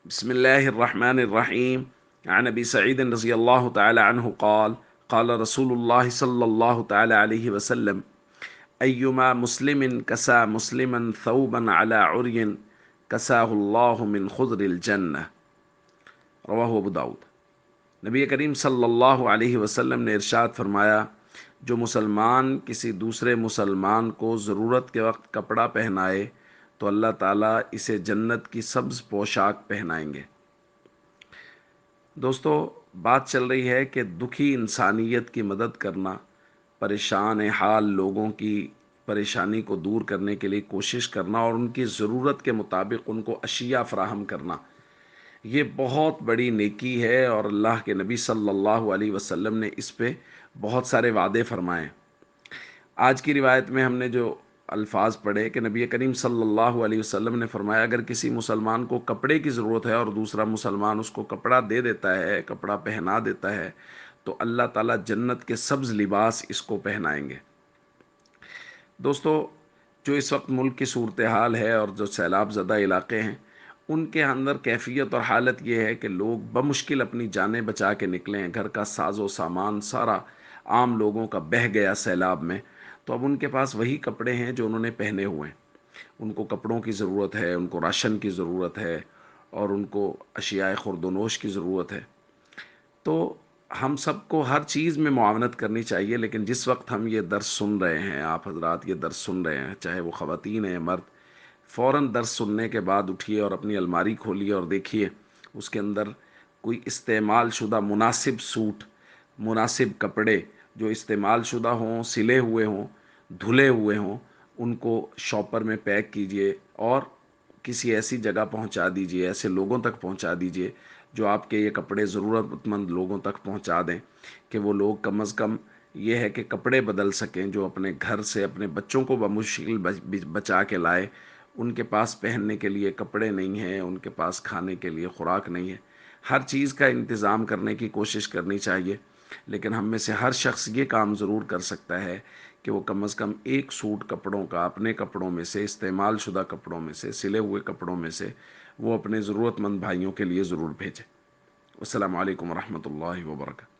بسم الله الرحمن الرحيم. عن أبي سعيد رضي الله تعالى عنه قال قال رسول الله صلى الله تعالى عليه وسلم: أيما مسلم كسى مسلما ثوبا على عري كساه الله من خضر الجنة. رواہ ابو داود۔ نبی کریم صلی اللہ علیہ وسلم نے ارشاد فرمایا، جو مسلمان کسی دوسرے مسلمان کو ضرورت کے وقت کپڑا پہنائے تو اللہ تعالیٰ اسے جنت کی سبز پوشاک پہنائیں گے۔ دوستو، بات چل رہی ہے کہ دکھی انسانیت کی مدد کرنا، پریشان حال لوگوں کی پریشانی کو دور کرنے کے لیے کوشش کرنا اور ان کی ضرورت کے مطابق ان کو اشیاء فراہم کرنا، یہ بہت بڑی نیکی ہے، اور اللہ کے نبی صلی اللہ علیہ وسلم نے اس پہ بہت سارے وعدے فرمائے۔ آج کی روایت میں ہم نے جو الفاظ پڑھے کہ نبی کریم صلی اللہ علیہ وسلم نے فرمایا، اگر کسی مسلمان کو کپڑے کی ضرورت ہے اور دوسرا مسلمان اس کو کپڑا دے دیتا ہے، کپڑا پہنا دیتا ہے، تو اللہ تعالیٰ جنت کے سبز لباس اس کو پہنائیں گے۔ دوستو، جو اس وقت ملک کی صورتحال ہے اور جو سیلاب زدہ علاقے ہیں، ان کے اندر کیفیت اور حالت یہ ہے کہ لوگ بمشکل اپنی جانیں بچا کے نکلے ہیں۔ گھر کا ساز و سامان سارا عام لوگوں کا بہہ گیا سیلاب میں، تو اب ان کے پاس وہی کپڑے ہیں جو انہوں نے پہنے ہوئے ہیں۔ ان کو کپڑوں کی ضرورت ہے، ان کو راشن کی ضرورت ہے، اور ان کو اشیاء خورد و نوش کی ضرورت ہے۔ تو ہم سب کو ہر چیز میں معاونت کرنی چاہیے، لیکن جس وقت ہم یہ درس سن رہے ہیں، آپ حضرات یہ درس سن رہے ہیں، چاہے وہ خواتین ہیں مرد، فوراً درس سننے کے بعد اٹھیے اور اپنی الماری کھولیے اور دیکھیے اس کے اندر کوئی استعمال شدہ مناسب سوٹ، مناسب کپڑے جو استعمال شدہ ہوں، سلے ہوئے ہوں، دھلے ہوئے ہوں، ان کو شاپر میں پیک کیجئے اور کسی ایسی جگہ پہنچا دیجئے، ایسے لوگوں تک پہنچا دیجئے جو آپ کے یہ کپڑے ضرورت مند لوگوں تک پہنچا دیں، کہ وہ لوگ کم از کم یہ ہے کہ کپڑے بدل سکیں، جو اپنے گھر سے اپنے بچوں کو بمشکل بچا کے لائے، ان کے پاس پہننے کے لیے کپڑے نہیں ہیں، ان کے پاس کھانے کے لیے خوراک نہیں ہے۔ ہر چیز کا انتظام کرنے کی کوشش کرنی چاہیے، لیکن ہم میں سے ہر شخص یہ کام ضرور کر سکتا ہے کہ وہ کم از کم ایک سوٹ کپڑوں کا اپنے کپڑوں میں سے، استعمال شدہ کپڑوں میں سے، سلے ہوئے کپڑوں میں سے، وہ اپنے ضرورت مند بھائیوں کے لیے ضرور بھیجے۔ السلام علیکم ورحمۃ اللہ وبرکاتہ۔